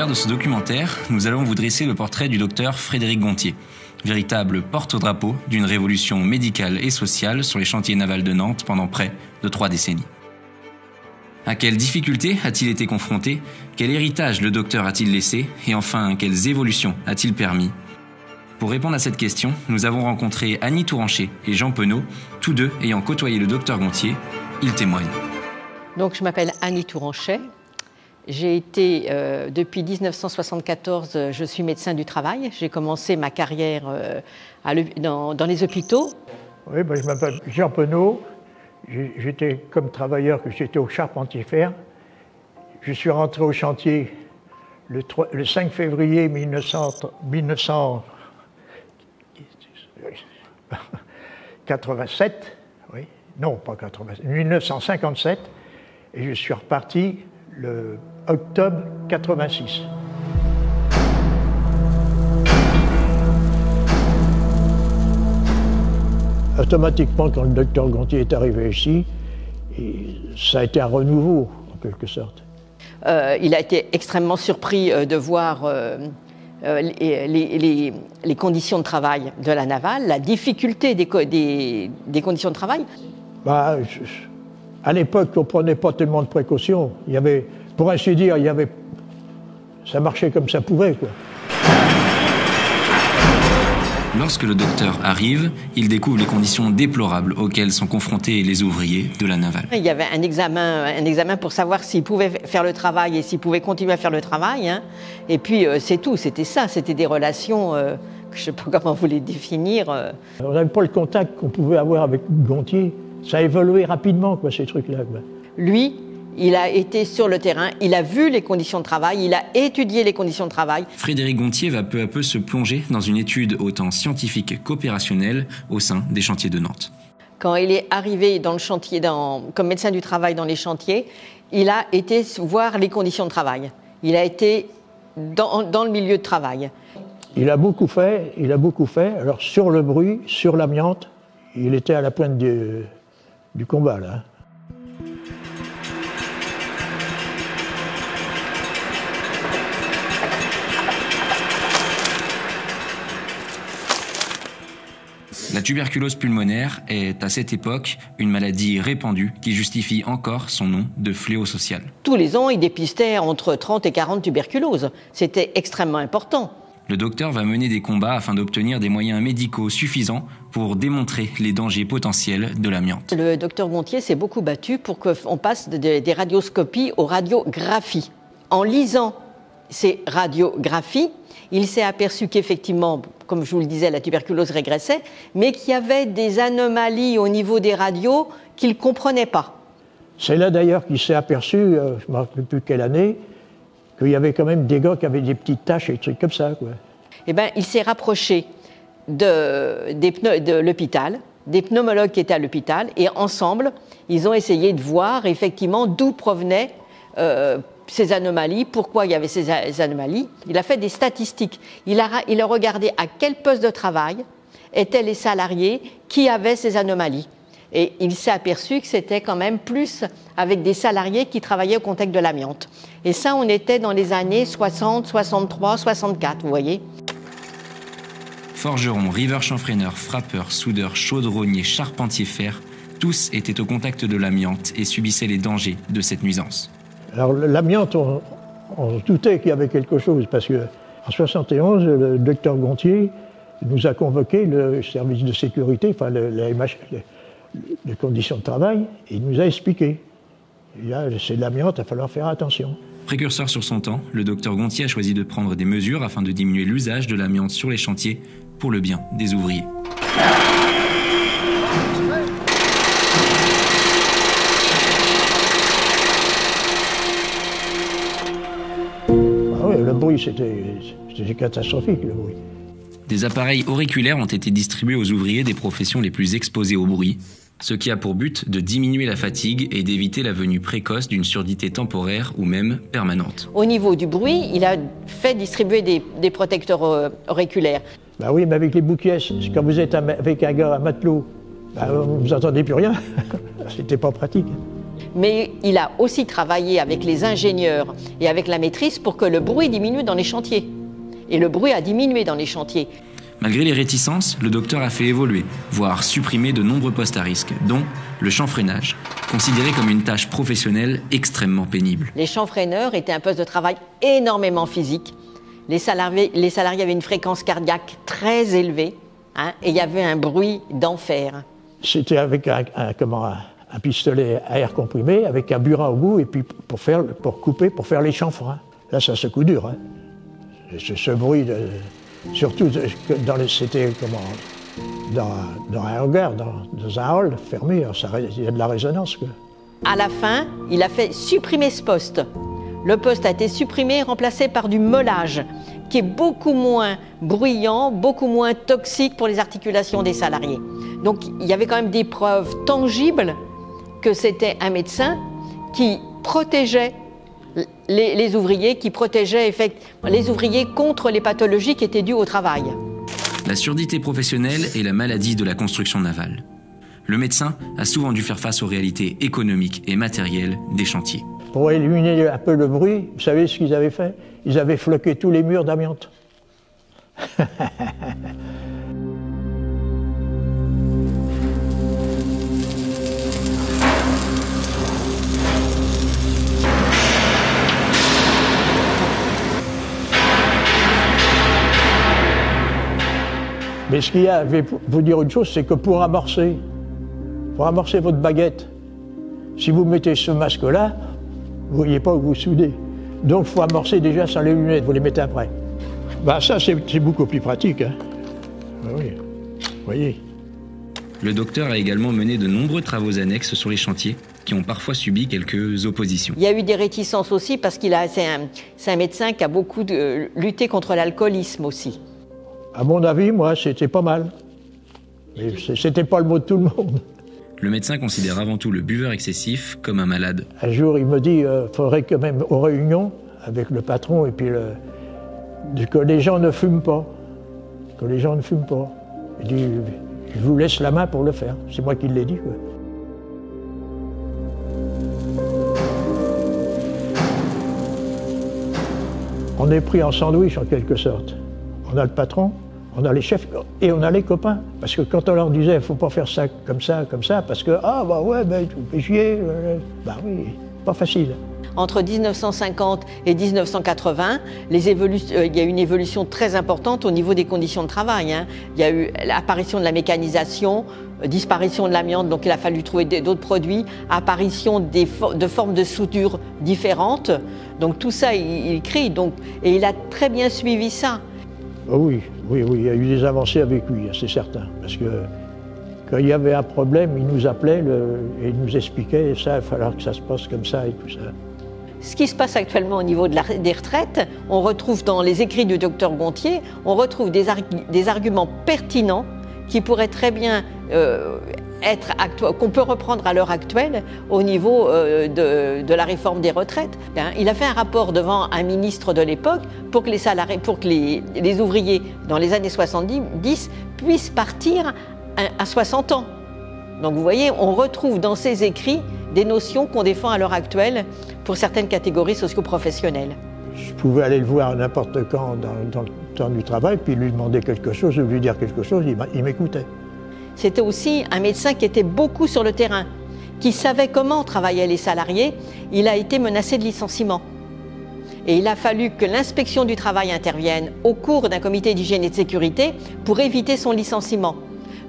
de ce documentaire, nous allons vous dresser le portrait du docteur Frédéric Gontier, véritable porte-drapeau d'une révolution médicale et sociale sur les chantiers navals de Nantes pendant près de 3 décennies. À quelles difficultés a-t-il été confronté? Quel héritage le docteur a-t-il laissé? Et enfin, quelles évolutions a-t-il permis? Pour répondre à cette question, nous avons rencontré Annie Touranchet et Jean Penaud, tous deux ayant côtoyé le docteur Gontier. Ils témoignent. Donc, je m'appelle Annie Touranchet. J'ai été, depuis 1974, je suis médecin du travail. J'ai commencé ma carrière dans les hôpitaux. Oui, je m'appelle Jean Penaud. J'étais comme travailleur, que j'étais au charpentier-fer. Je suis rentré au chantier le 5 février 1987. Oui, non, pas 87, 1957. Et je suis reparti le octobre 86. Automatiquement, quand le docteur Gontier est arrivé ici, ça a été un renouveau, en quelque sorte. Il a été extrêmement surpris de voir les conditions de travail de la navale, la difficulté des conditions de travail. À l'époque, on ne prenait pas tellement de précautions. Il y avait, pour ainsi dire, ça marchait comme ça pouvait, quoi. Lorsque le docteur arrive, il découvre les conditions déplorables auxquelles sont confrontés les ouvriers de la navale. Il y avait un examen pour savoir s'ils pouvaient faire le travail et s'ils pouvaient continuer à faire le travail. Hein. Et puis c'est tout, c'était ça, c'était des relations que je ne sais pas comment vous les définir. On n'avait pas le contact qu'on pouvait avoir avec Gontier. Ça a évolué rapidement, quoi, ces trucs-là. Quoi. Lui, il a été sur le terrain, il a vu les conditions de travail, il a étudié les conditions de travail. Frédéric Gontier va peu à peu se plonger dans une étude autant scientifique qu'opérationnelle au sein des chantiers de Nantes. Quand il est arrivé dans le chantier, comme médecin du travail dans les chantiers, il a été voir les conditions de travail. Il a été dans le milieu de travail. Il a beaucoup fait. Alors sur le bruit, sur l'amiante, il était à la pointe du combat, là. La tuberculose pulmonaire est, à cette époque, une maladie répandue qui justifie encore son nom de fléau social. Tous les ans, il dépistait entre 30 et 40 tuberculoses. C'était extrêmement important. Le docteur va mener des combats afin d'obtenir des moyens médicaux suffisants pour démontrer les dangers potentiels de l'amiante. Le docteur Gontier s'est beaucoup battu pour qu'on passe des radioscopies aux radiographies. En lisant ces radiographies, il s'est aperçu qu'effectivement, comme je vous le disais, la tuberculose régressait, mais qu'il y avait des anomalies au niveau des radios qu'il ne comprenait pas. C'est là d'ailleurs qu'il s'est aperçu, je ne me rappelle plus quelle année, qu'il y avait quand même des gars qui avaient des petites taches et des trucs comme ça, quoi. Eh bien, il s'est rapproché de l'hôpital, des pneumologues qui étaient à l'hôpital, et ensemble, ils ont essayé de voir effectivement d'où provenaient ces anomalies, pourquoi il y avait ces anomalies. Il a fait des statistiques. Il a regardé à quel poste de travail étaient les salariés qui avaient ces anomalies. Et il s'est aperçu que c'était quand même plus avec des salariés qui travaillaient au contact de l'amiante. Et ça, on était dans les années 60, 63, 64, vous voyez. Forgerons, riveurs chanfreineurs, frappeurs, soudeurs, chaudronniers, charpentiers fer, tous étaient au contact de l'amiante et subissaient les dangers de cette nuisance. Alors l'amiante, on se doutait qu'il y avait quelque chose, parce qu'en 1971, le docteur Gontier nous a convoqué le service de sécurité, enfin les conditions de travail, et il nous a expliqué. Et là, c'est de l'amiante, il va falloir faire attention. Précurseur sur son temps, le docteur Gontier a choisi de prendre des mesures afin de diminuer l'usage de l'amiante sur les chantiers pour le bien des ouvriers. Le bruit, c'était catastrophique, le bruit. Des appareils auriculaires ont été distribués aux ouvriers des professions les plus exposées au bruit, ce qui a pour but de diminuer la fatigue et d'éviter la venue précoce d'une surdité temporaire ou même permanente. Au niveau du bruit, il a fait distribuer des protecteurs auriculaires. Bah oui, mais avec les bouquets, quand vous êtes avec un gars, un matelot, vous n'entendez plus rien. C'était pas pratique. Mais il a aussi travaillé avec les ingénieurs et avec la maîtrise pour que le bruit diminue dans les chantiers. Et le bruit a diminué dans les chantiers. Malgré les réticences, le docteur a fait évoluer, voire supprimer de nombreux postes à risque, dont le chanfreinage, considéré comme une tâche professionnelle extrêmement pénible. Les chanfreineurs étaient un poste de travail énormément physique. Les salariés avaient une fréquence cardiaque très élevée, hein, et il y avait un bruit d'enfer. C'était avec un pistolet à air comprimé, avec un burin au bout, et puis pour couper, pour faire les chanfreins. Là, ça secoue dur. Hein. Ce bruit, surtout c'était dans un hangar, dans un hall fermé, il y a de la résonance. Quoi. À la fin, il a fait supprimer ce poste. Le poste a été supprimé et remplacé par du meulage, qui est beaucoup moins bruyant, beaucoup moins toxique pour les articulations des salariés. Donc il y avait quand même des preuves tangibles que c'était un médecin qui protégeait les ouvriers, qui protégeait les ouvriers contre les pathologies qui étaient dues au travail. La surdité professionnelle est la maladie de la construction navale. Le médecin a souvent dû faire face aux réalités économiques et matérielles des chantiers. Pour éliminer un peu le bruit, vous savez ce qu'ils avaient fait? Ils avaient floqué tous les murs d'amiante. Mais ce qu'il y a, je vais vous dire une chose, c'est que pour amorcer votre baguette, si vous mettez ce masque-là, vous ne voyez pas où vous soudez. Donc il faut amorcer déjà sans les lunettes, vous les mettez après. Bah ça, c'est beaucoup plus pratique. Hein. Bah oui, vous voyez. Le docteur a également mené de nombreux travaux annexes sur les chantiers qui ont parfois subi quelques oppositions. Il y a eu des réticences aussi parce c'est un médecin qui a beaucoup lutté contre l'alcoolisme aussi. À mon avis, moi, c'était pas mal. Mais c'était pas le mot de tout le monde. Le médecin considère avant tout le buveur excessif comme un malade. Un jour, il me dit faudrait quand même, aux réunions, avec le patron, et puis que les gens ne fument pas. Que les gens ne fument pas. Il dit, je vous laisse la main pour le faire. C'est moi qui l'ai dit, quoi. On est pris en sandwich, en quelque sorte. On a le patron, on a les chefs et on a les copains. Parce que quand on leur disait, il ne faut pas faire ça, parce que, ah bah ouais, ben, tu fais chier, bah oui, pas facile. Entre 1950 et 1980, il y a eu une évolution très importante au niveau des conditions de travail. Hein. Il y a eu l'apparition de la mécanisation, disparition de l'amiante, donc il a fallu trouver d'autres produits, apparition de formes de soudure différentes. Donc tout ça, il crie, et il a très bien suivi ça. Oh oui, il y a eu des avancées avec lui, c'est certain. Parce que quand il y avait un problème, il nous appelait et il nous expliquait, ça, il va falloir que ça se passe comme ça et tout ça. Ce qui se passe actuellement au niveau des retraites, on retrouve dans les écrits du docteur Gontier, on retrouve des arguments pertinents qui pourraient très bien qu'on peut reprendre à l'heure actuelle au niveau de la réforme des retraites. Il a fait un rapport devant un ministre de l'époque pour que les ouvriers dans les années 70 puissent partir à 60 ans. Donc vous voyez, on retrouve dans ces écrits des notions qu'on défend à l'heure actuelle pour certaines catégories socio-professionnelles. Je pouvais aller le voir n'importe quand dans le temps du travail, puis lui demander quelque chose, ou lui dire quelque chose, il m'écoutait. C'était aussi un médecin qui était beaucoup sur le terrain, qui savait comment travaillaient les salariés. Il a été menacé de licenciement. Et il a fallu que l'inspection du travail intervienne au cours d'un comité d'hygiène et de sécurité pour éviter son licenciement.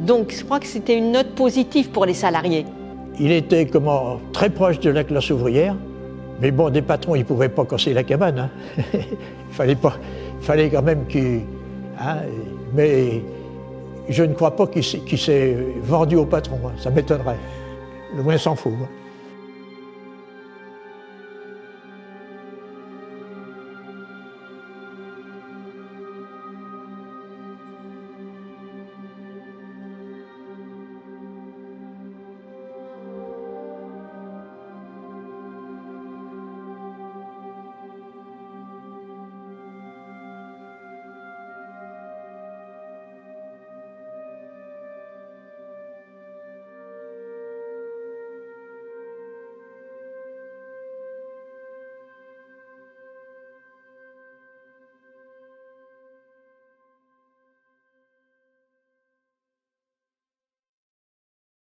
Donc je crois que c'était une note positive pour les salariés. Il était très proche de la classe ouvrière, mais bon, des patrons, ils ne pouvaient pas casser la cabane. Hein. Il fallait quand même qu'il... Hein, mais je ne crois pas qu'il s'est vendu au patron, hein. Ça m'étonnerait. Le moins s'en faut. Hein.